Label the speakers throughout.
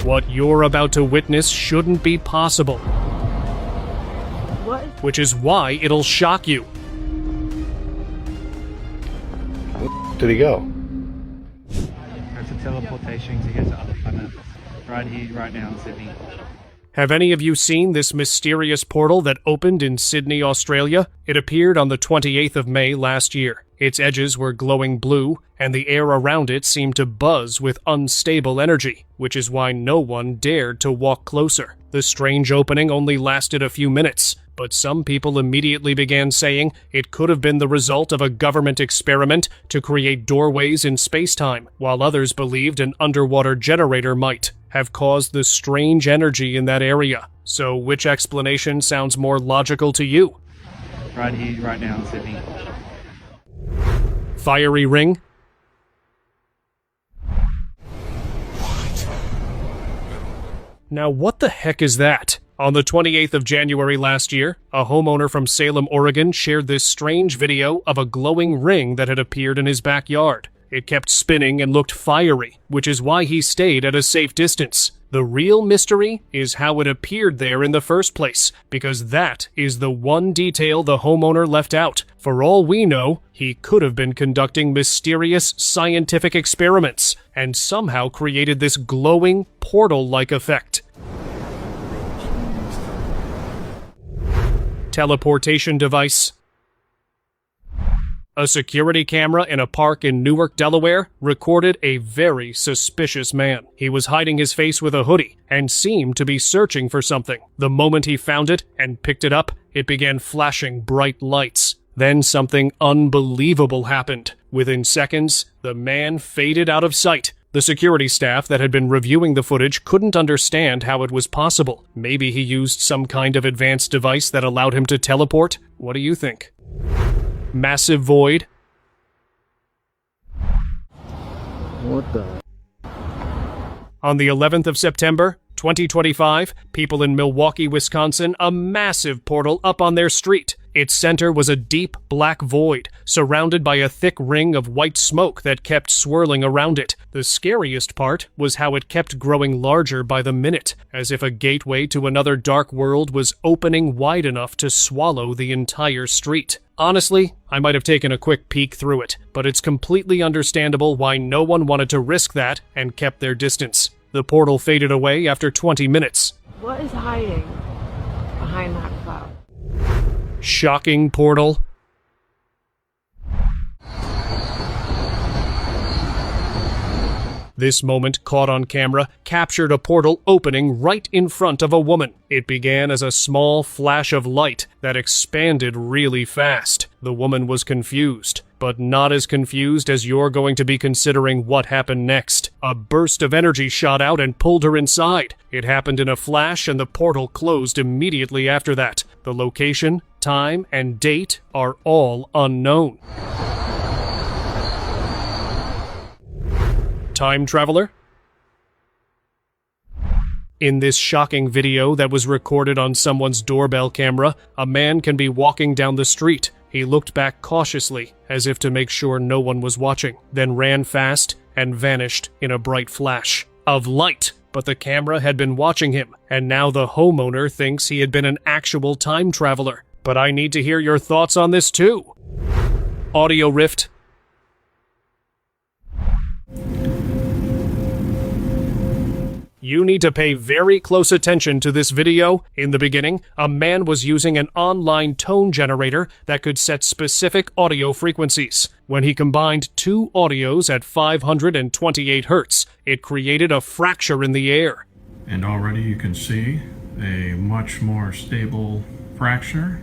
Speaker 1: What you're about to witness shouldn't be possible.
Speaker 2: What?
Speaker 1: Which is why it'll shock you.
Speaker 3: Did he go?
Speaker 4: It's a teleportation to get to other planets. Right here, right now in Sydney.
Speaker 1: Have any of you seen this mysterious portal that opened in Sydney, Australia? It appeared on the 28th of May last year. Its edges were glowing blue, and the air around it seemed to buzz with unstable energy, which is why no one dared to walk closer. The strange opening only lasted a few minutes, but some people immediately began saying it could have been the result of a government experiment to create doorways in space-time, while others believed an underwater generator might have caused the strange energy in that area. So which explanation sounds more logical to you?
Speaker 4: Right here, right now in Sydney.
Speaker 1: Fiery ring? Now what the heck is that? On the 28th of January last year, a homeowner from Salem, Oregon shared this strange video of a glowing ring that had appeared in his backyard. It kept spinning and looked fiery, which is why he stayed at a safe distance. The real mystery is how it appeared there in the first place, because that is the one detail the homeowner left out. For all we know, he could have been conducting mysterious scientific experiments, and somehow created this glowing, portal-like effect. Teleportation device. A security camera in a park in Newark, Delaware, recorded a very suspicious man. He was hiding his face with a hoodie and seemed to be searching for something. The moment he found it and picked it up, it began flashing bright lights. Then something unbelievable happened. Within seconds, the man faded out of sight. The security staff that had been reviewing the footage couldn't understand how it was possible. Maybe he used some kind of advanced device that allowed him to teleport? What do you think? Massive void.
Speaker 3: What the?
Speaker 1: On the 11th of September, 2025, people in Milwaukee, Wisconsin, a massive portal up on their street. Its center was a deep black void, surrounded by a thick ring of white smoke that kept swirling around it. The scariest part was how it kept growing larger by the minute, as if a gateway to another dark world was opening wide enough to swallow the entire street. Honestly, I might have taken a quick peek through it, but it's completely understandable why no one wanted to risk that and kept their distance. The portal faded away after 20 minutes.
Speaker 2: What is hiding behind that cloud?
Speaker 1: Shocking portal. This moment, caught on camera, captured a portal opening right in front of a woman. It began as a small flash of light that expanded really fast. The woman was confused, but not as confused as you're going to be considering what happened next. A burst of energy shot out and pulled her inside. It happened in a flash, and the portal closed immediately after that. The location, time, and date are all unknown. Time traveler? In this shocking video that was recorded on someone's doorbell camera, a man can be walking down the street. He looked back cautiously, as if to make sure no one was watching, then ran fast and vanished in a bright flash of light. But the camera had been watching him, and now the homeowner thinks he had been an actual time traveler. But I need to hear your thoughts on this too. Audio rift. You need to pay very close attention to this video. In the beginning, a man was using an online tone generator that could set specific audio frequencies. When he combined two audios at 528 Hz, it created a fracture in the air.
Speaker 5: And already you can see a much more stable fracture.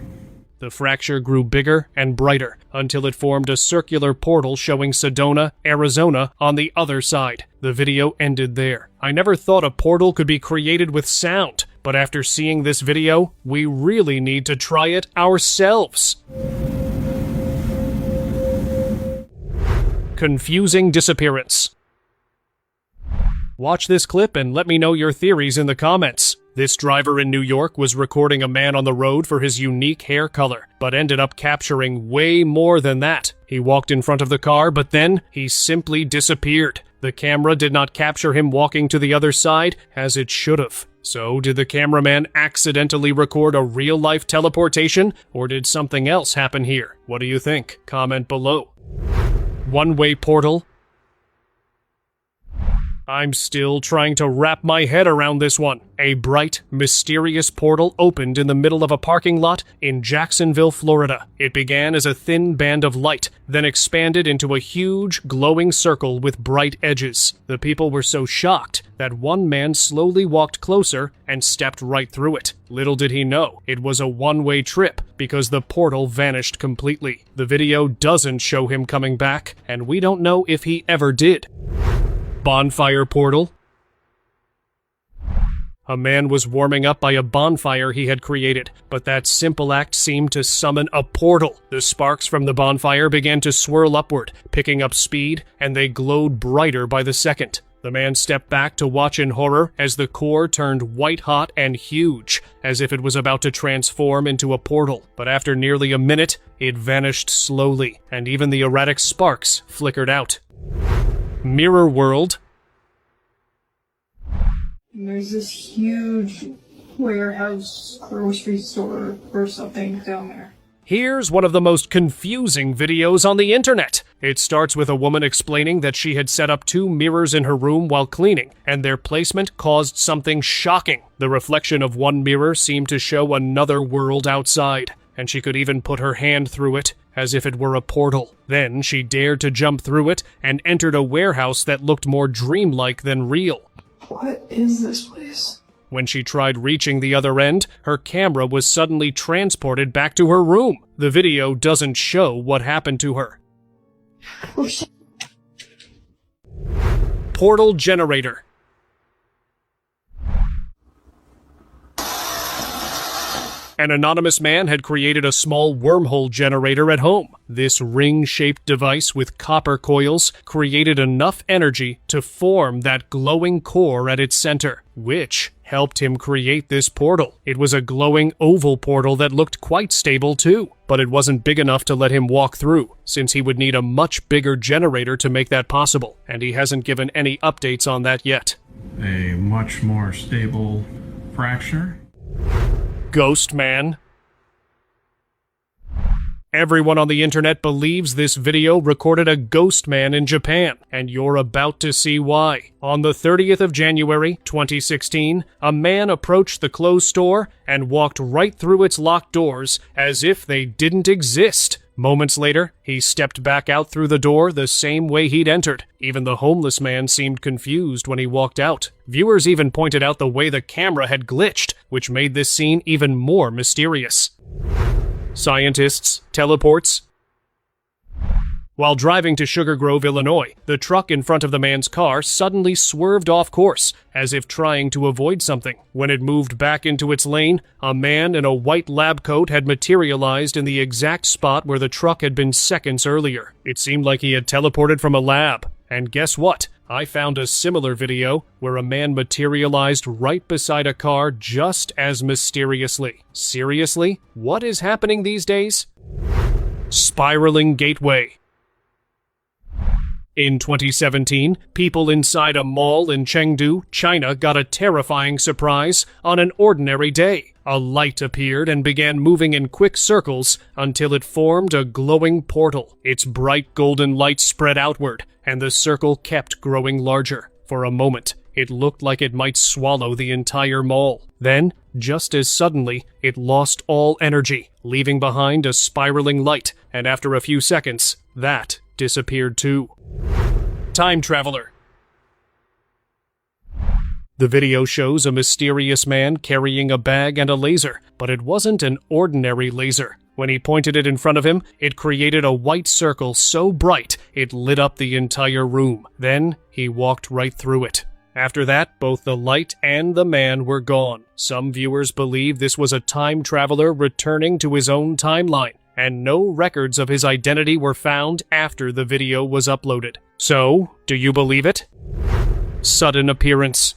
Speaker 1: The fracture grew bigger and brighter until it formed a circular portal showing Sedona, Arizona on the other side. The video ended there. I never thought a portal could be created with sound, but after seeing this video, we really need to try it ourselves. Confusing disappearance. Watch this clip and let me know your theories in the comments. This driver in New York was recording a man on the road for his unique hair color, but ended up capturing way more than that. He walked in front of the car, but then he simply disappeared. The camera did not capture him walking to the other side, as it should have. So, did the cameraman accidentally record a real-life teleportation, or did something else happen here? What do you think? Comment below. One-way portal. I'm still trying to wrap my head around this one. A bright, mysterious portal opened in the middle of a parking lot in Jacksonville, Florida. It began as a thin band of light, then expanded into a huge, glowing circle with bright edges. The people were so shocked that one man slowly walked closer and stepped right through it. Little did he know, it was a one-way trip because the portal vanished completely. The video doesn't show him coming back, and we don't know if he ever did. Bonfire portal. A man was warming up by a bonfire he had created, but that simple act seemed to summon a portal. The sparks from the bonfire began to swirl upward, picking up speed, and they glowed brighter by the second. The man stepped back to watch in horror as the core turned white-hot and huge, as if it was about to transform into a portal. But after nearly a minute, it vanished slowly, and even the erratic sparks flickered out. Mirror World.
Speaker 6: And there's this huge warehouse, grocery store, or something down there.
Speaker 1: Here's one of the most confusing videos on the internet. It starts with a woman explaining that she had set up 2 mirrors in her room while cleaning, and their placement caused something shocking. The reflection of one mirror seemed to show another world outside, and she could even put her hand through it, as if it were a portal. Then she dared to jump through it and entered a warehouse that looked more dreamlike than real.
Speaker 6: What is this place?
Speaker 1: When she tried reaching the other end, her camera was suddenly transported back to her room. The video doesn't show what happened to her.
Speaker 6: Oh shit.
Speaker 1: Portal generator. An anonymous man had created a small wormhole generator at home. This ring-shaped device with copper coils created enough energy to form that glowing core at its center, which helped him create this portal. It was a glowing oval portal that looked quite stable too, but it wasn't big enough to let him walk through, since he would need a much bigger generator to make that possible, and he hasn't given any updates on that yet.
Speaker 5: A much more stable fracture.
Speaker 1: Ghost Man. Everyone on the internet believes this video recorded a ghost man in Japan, and you're about to see why. On the 30th of January, 2016, a man approached the clothes store and walked right through its locked doors as if they didn't exist. Moments later, he stepped back out through the door the same way he'd entered. Even the homeless man seemed confused when he walked out. Viewers even pointed out the way the camera had glitched, which made this scene even more mysterious. Scientists, teleports. While driving to Sugar Grove, Illinois, the truck in front of the man's car suddenly swerved off course, as if trying to avoid something. When it moved back into its lane, a man in a white lab coat had materialized in the exact spot where the truck had been seconds earlier. It seemed like he had teleported from a lab. And guess what? I found a similar video where a man materialized right beside a car just as mysteriously. Seriously? What is happening these days? Spiraling Gateway. In 2017, people inside a mall in Chengdu, China got a terrifying surprise on an ordinary day. A light appeared and began moving in quick circles until it formed a glowing portal. Its bright golden light spread outward, and the circle kept growing larger. For a moment, it looked like it might swallow the entire mall. Then, just as suddenly, it lost all energy, leaving behind a spiraling light, and after a few seconds, that disappeared too. Time Traveler. The video shows a mysterious man carrying a bag and a laser, but it wasn't an ordinary laser. When he pointed it in front of him, it created a white circle so bright it lit up the entire room. Then he walked right through it. After that, both the light and the man were gone. Some viewers believe this was a time traveler returning to his own timeline, and no records of his identity were found after the video was uploaded. So, do you believe it? Sudden appearance.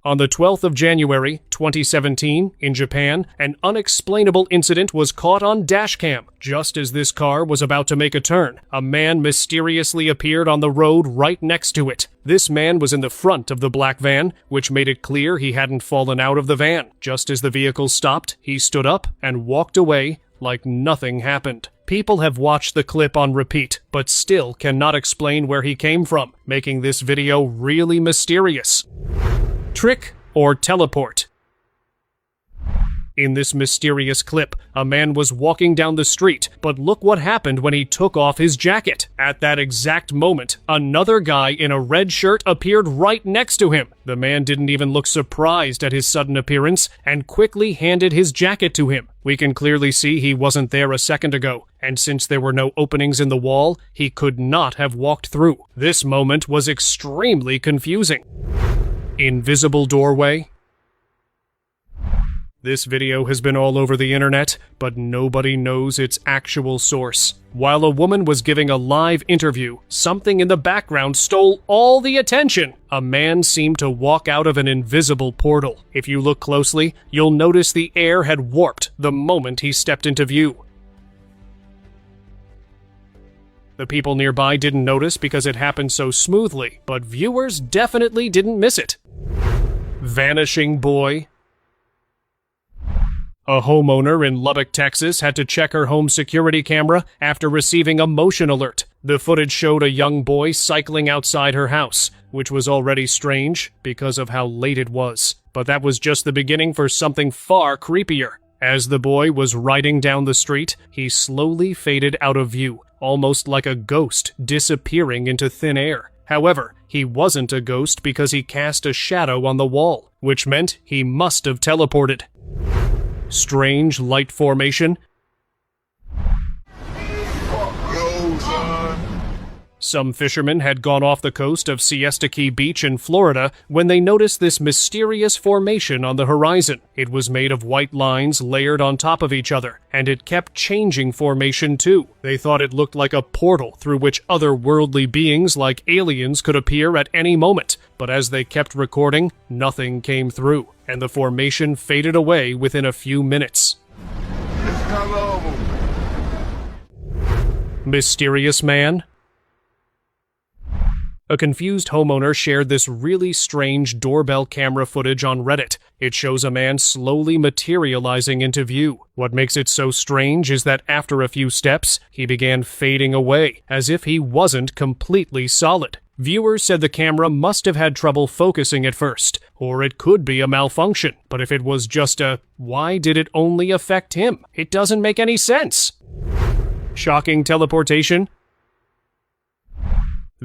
Speaker 1: On the 12th of January, 2017, in Japan, an unexplainable incident was caught on dashcam. Just as this car was about to make a turn, a man mysteriously appeared on the road right next to it. This man was in the front of the black van, which made it clear he hadn't fallen out of the van. Just as the vehicle stopped, he stood up and walked away like nothing happened. People have watched the clip on repeat, but still cannot explain where he came from, making this video really mysterious. Trick or teleport? In this mysterious clip, a man was walking down the street, but look what happened when he took off his jacket. At that exact moment, another guy in a red shirt appeared right next to him. The man didn't even look surprised at his sudden appearance and quickly handed his jacket to him. We can clearly see he wasn't there a second ago, and since there were no openings in the wall, he could not have walked through. This moment was extremely confusing. Invisible doorway? This video has been all over the internet, but nobody knows its actual source. While a woman was giving a live interview, something in the background stole all the attention. A man seemed to walk out of an invisible portal. If you look closely, you'll notice the air had warped the moment he stepped into view. The people nearby didn't notice because it happened so smoothly, but viewers definitely didn't miss it. Vanishing boy? A homeowner in Lubbock, Texas had to check her home security camera after receiving a motion alert. The footage showed a young boy cycling outside her house, which was already strange because of how late it was. But that was just the beginning for something far creepier. As the boy was riding down the street, he slowly faded out of view, almost like a ghost disappearing into thin air. However, he wasn't a ghost because he cast a shadow on the wall, which meant he must have teleported. Strange light formation. Some fishermen had gone off the coast of Siesta Key Beach in Florida when they noticed this mysterious formation on the horizon. It was made of white lines layered on top of each other, and it kept changing formation too. They thought it looked like a portal through which otherworldly beings like aliens could appear at any moment, but as they kept recording, nothing came through, and the formation faded away within a few minutes. Mysterious man? A confused homeowner shared this really strange doorbell camera footage on Reddit. It shows a man slowly materializing into view. What makes it so strange is that after a few steps, he began fading away, as if he wasn't completely solid. Viewers said the camera must have had trouble focusing at first, or it could be a malfunction. But if it was just why did it only affect him? It doesn't make any sense. Shocking teleportation?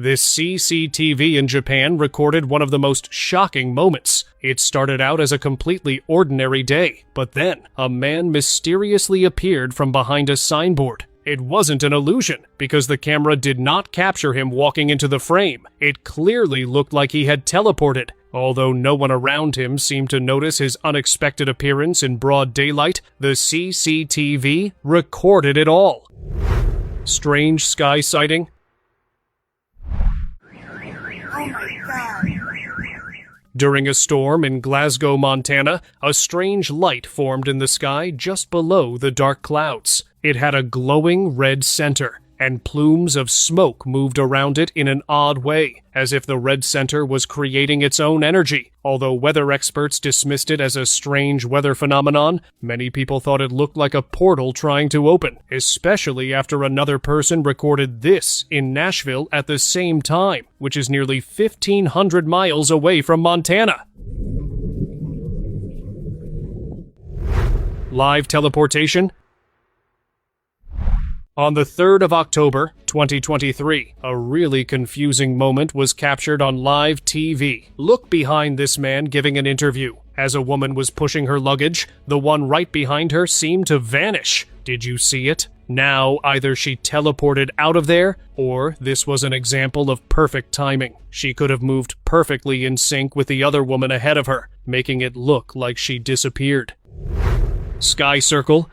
Speaker 1: This CCTV in Japan recorded one of the most shocking moments. It started out as a completely ordinary day, but then a man mysteriously appeared from behind a signboard. It wasn't an illusion, because the camera did not capture him walking into the frame. It clearly looked like he had teleported. Although no one around him seemed to notice his unexpected appearance in broad daylight, the CCTV recorded it all. Strange sky sighting? During a storm in Glasgow, Montana, a strange light formed in the sky just below the dark clouds. It had a glowing red center, and plumes of smoke moved around it in an odd way, as if the red center was creating its own energy. Although weather experts dismissed it as a strange weather phenomenon, many people thought it looked like a portal trying to open, especially after another person recorded this in Nashville at the same time, which is nearly 1,500 miles away from Montana. Live teleportation? On the 3rd of October, 2023, a really confusing moment was captured on live TV. Look behind this man giving an interview. As a woman was pushing her luggage, the one right behind her seemed to vanish. Did you see it? Now, either she teleported out of there, or this was an example of perfect timing. She could have moved perfectly in sync with the other woman ahead of her, making it look like she disappeared. Sky circle?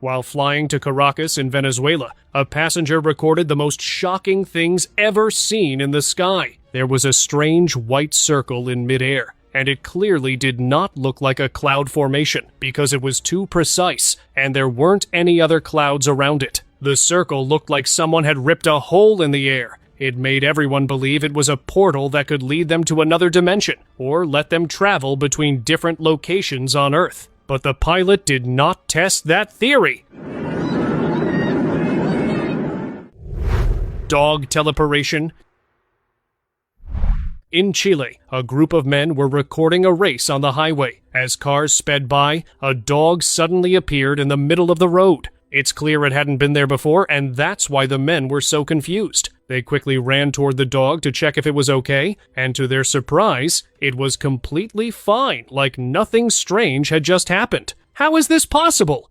Speaker 1: While flying to Caracas in Venezuela, a passenger recorded the most shocking things ever seen in the sky. There was a strange white circle in midair, and it clearly did not look like a cloud formation because it was too precise and there weren't any other clouds around it. The circle looked like someone had ripped a hole in the air. It made everyone believe it was a portal that could lead them to another dimension or let them travel between different locations on Earth. But the pilot did not test that theory. Dog teleportation. In Chile, a group of men were recording a race on the highway. As cars sped by, a dog suddenly appeared in the middle of the road. It's clear it hadn't been there before, and that's why the men were so confused. They quickly ran toward the dog to check if it was okay, and to their surprise, it was completely fine, like nothing strange had just happened. How is this possible?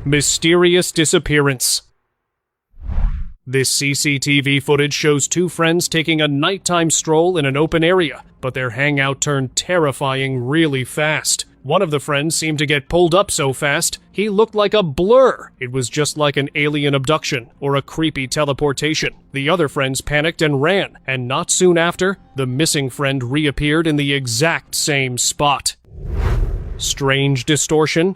Speaker 1: Mysterious disappearance. This CCTV footage shows two friends taking a nighttime stroll in an open area, but their hangout turned terrifying really fast. One of the friends seemed to get pulled up so fast, he looked like a blur. It was just like an alien abduction or a creepy teleportation. The other friends panicked and ran, and not soon after, the missing friend reappeared in the exact same spot. Strange distortion.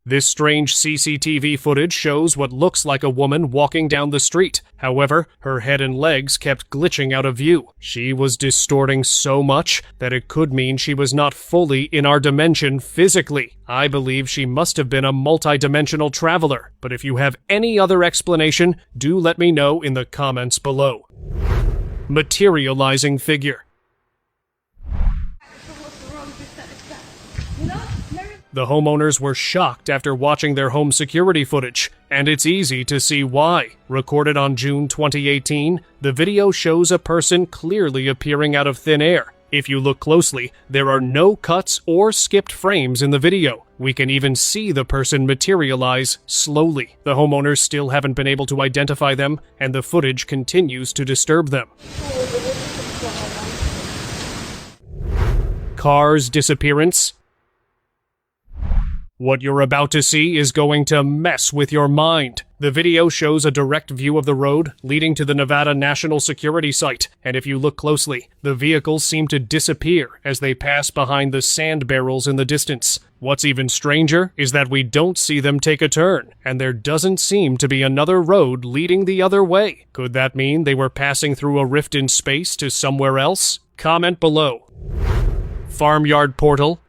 Speaker 1: This strange CCTV footage shows what looks like a woman walking down the street. However, her head and legs kept glitching out of view. She was distorting so much that it could mean she was not fully in our dimension physically. I believe she must have been a multi-dimensional traveler, but if you have any other explanation, do let me know in the comments below. Materializing figure. The homeowners were shocked after watching their home security footage, and it's easy to see why. Recorded on June 2018, the video shows a person clearly appearing out of thin air. If you look closely, there are no cuts or skipped frames in the video. We can even see the person materialize slowly. The homeowners still haven't been able to identify them, and the footage continues to disturb them. Car's disappearance. What you're about to see is going to mess with your mind. The video shows a direct view of the road leading to the Nevada National Security Site, and if you look closely, the vehicles seem to disappear as they pass behind the sand barrels in the distance. What's even stranger is that we don't see them take a turn, and there doesn't seem to be another road leading the other way. Could that mean they were passing through a rift in space to somewhere else? Comment below. Farmyard portal.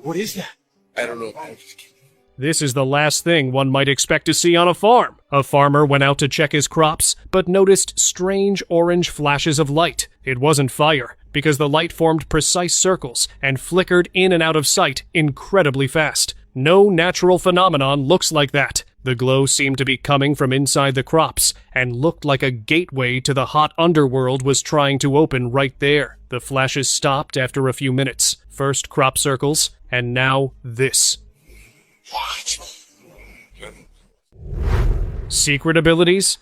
Speaker 3: What is that? I don't know. I'm just kidding.
Speaker 1: This is the last thing one might expect to see on a farm. A farmer went out to check his crops, but noticed strange orange flashes of light. It wasn't fire, because the light formed precise circles and flickered in and out of sight incredibly fast. No natural phenomenon looks like that. The glow seemed to be coming from inside the crops, and looked like a gateway to the hot underworld was trying to open right there. The flashes stopped after a few minutes. First crop circles, and now this. Secret abilities?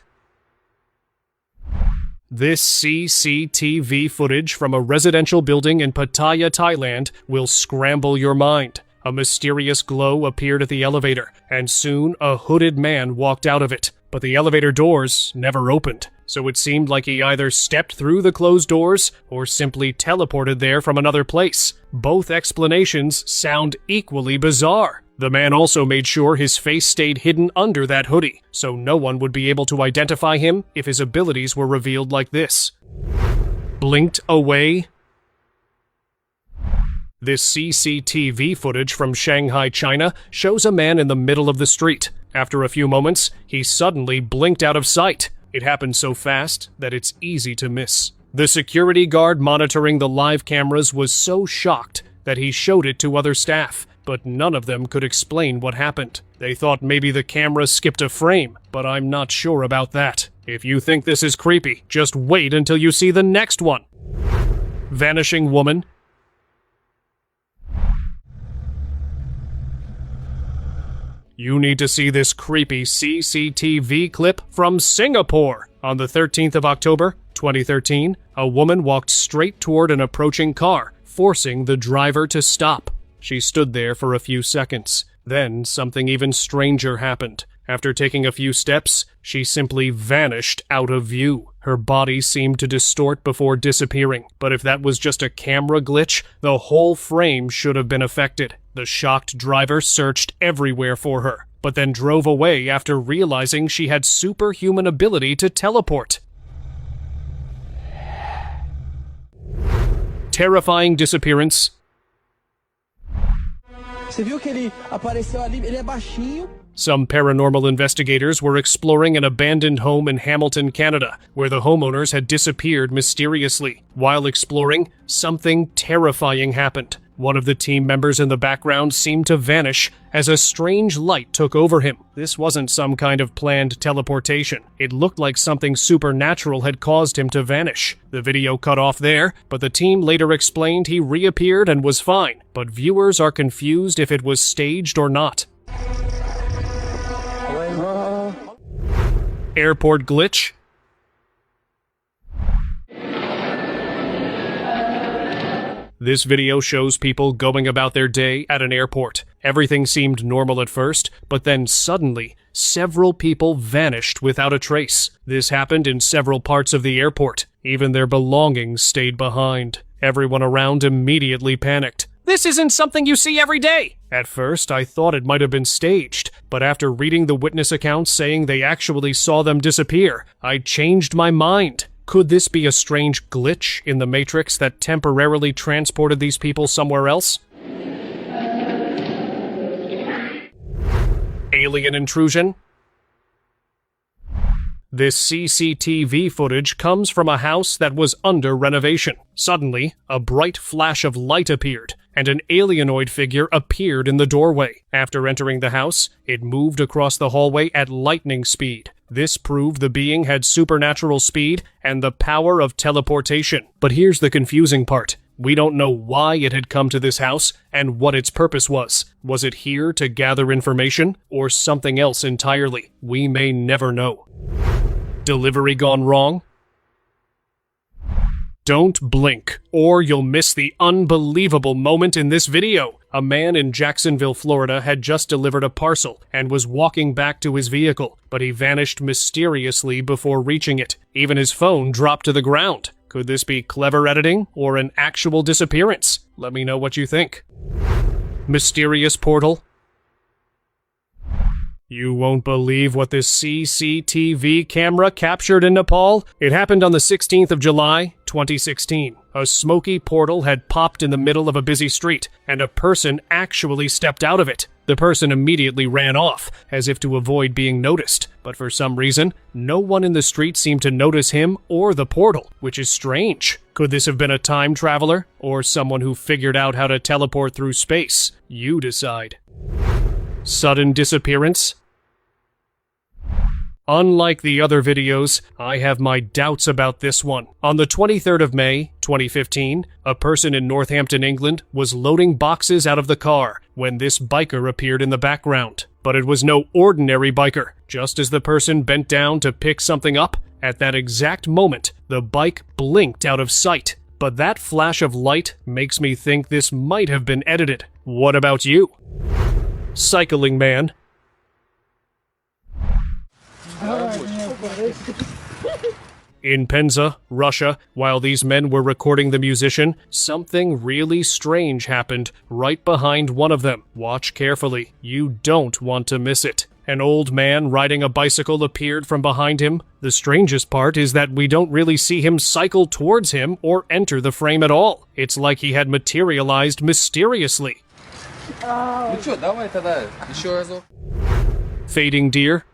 Speaker 1: This CCTV footage from a residential building in Pattaya, Thailand will scramble your mind. A mysterious glow appeared at the elevator, and soon a hooded man walked out of it. But the elevator doors never opened, so it seemed like he either stepped through the closed doors or simply teleported there from another place. Both explanations sound equally bizarre. The man also made sure his face stayed hidden under that hoodie, so no one would be able to identify him if his abilities were revealed like this. Blinked away. This CCTV footage from Shanghai, China, shows a man in the middle of the street. After a few moments, he suddenly blinked out of sight. It happened so fast that it's easy to miss. The security guard monitoring the live cameras was so shocked that he showed it to other staff, but none of them could explain what happened. They thought maybe the camera skipped a frame, but I'm not sure about that. If you think this is creepy, just wait until you see the next one. Vanishing woman. You need to see this creepy CCTV clip from Singapore. On the 13th of October, 2013, a woman walked straight toward an approaching car, forcing the driver to stop. She stood there for a few seconds. Then something even stranger happened. After taking a few steps, she simply vanished out of view. Her body seemed to distort before disappearing, but if that was just a camera glitch, the whole frame should have been affected. The shocked driver searched everywhere for her, but then drove away after realizing she had superhuman ability to teleport. Terrifying disappearance.
Speaker 7: Você viu que ele apareceu ali? Ele é baixinho.
Speaker 1: Some paranormal investigators were exploring an abandoned home in Hamilton, Canada, where the homeowners had disappeared mysteriously. While exploring, something terrifying happened. One of the team members in the background seemed to vanish as a strange light took over him. This wasn't some kind of planned teleportation. It looked like something supernatural had caused him to vanish. The video cut off there, but the team later explained he reappeared and was fine. But viewers are confused if it was staged or not. Airport glitch. This video shows people going about their day at an airport. Everything seemed normal at first, but then suddenly, several people vanished without a trace. This happened in several parts of the airport. Even their belongings stayed behind. Everyone around immediately panicked. This isn't something you see every day! At first, I thought it might have been staged, but after reading the witness accounts saying they actually saw them disappear, I changed my mind. Could this be a strange glitch in the Matrix that temporarily transported these people somewhere else? Alien intrusion? This CCTV footage comes from a house that was under renovation. Suddenly, a bright flash of light appeared, and an alienoid figure appeared in the doorway. After entering the house, it moved across the hallway at lightning speed. This proved the being had supernatural speed and the power of teleportation. But here's the confusing part. We don't know why it had come to this house and what its purpose was. Was it here to gather information or something else entirely? We may never know. Delivery gone wrong? Don't blink, or you'll miss the unbelievable moment in this video. A man in Jacksonville, Florida had just delivered a parcel and was walking back to his vehicle, but he vanished mysteriously before reaching it. Even his phone dropped to the ground. Could this be clever editing or an actual disappearance? Let me know what you think. Mysterious portal? You won't believe what this CCTV camera captured in Nepal. It happened on the 16th of July, 2016. A smoky portal had popped in the middle of a busy street, and a person actually stepped out of it. The person immediately ran off, as if to avoid being noticed. But for some reason, no one in the street seemed to notice him or the portal, which is strange. Could this have been a time traveler, or someone who figured out how to teleport through space? You decide. Sudden disappearance? Unlike the other videos, I have my doubts about this one. On the 23rd of May, 2015, a person in Northampton, England, was loading boxes out of the car when this biker appeared in the background. But it was no ordinary biker. Just as the person bent down to pick something up, at that exact moment, the bike blinked out of sight. But that flash of light makes me think this might have been edited. What about you? Cycling man. In Penza, Russia, while these men were recording the musician, something really strange happened right behind one of them. Watch carefully. You don't want to miss it. An old man riding a bicycle appeared from behind him. The strangest part is that we don't really see him cycle towards him or enter the frame at all. It's like he had materialized mysteriously. Fading deer.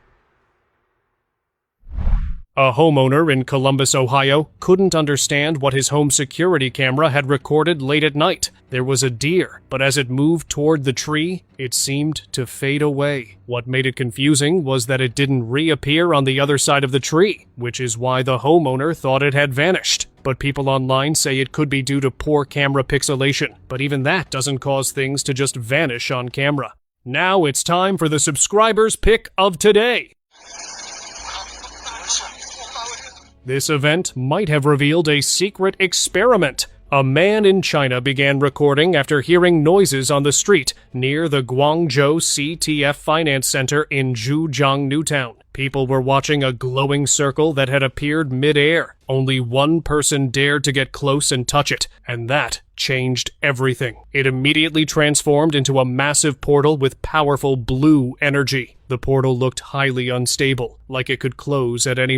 Speaker 1: A homeowner in Columbus, Ohio, couldn't understand what his home security camera had recorded late at night. There was a deer, but as it moved toward the tree, it seemed to fade away. What made it confusing was that it didn't reappear on the other side of the tree, which is why the homeowner thought it had vanished. But people online say it could be due to poor camera pixelation, but even that doesn't cause things to just vanish on camera. Now it's time for the subscribers' pick of today. This event might have revealed a secret experiment. A man in China began recording after hearing noises on the street near the Guangzhou CTF Finance Center in Zhujiang Newtown. People were watching a glowing circle that had appeared mid-air. Only one person dared to get close and touch it, and that changed everything. It immediately transformed into a massive portal with powerful blue energy. The portal looked highly unstable, like it could close at any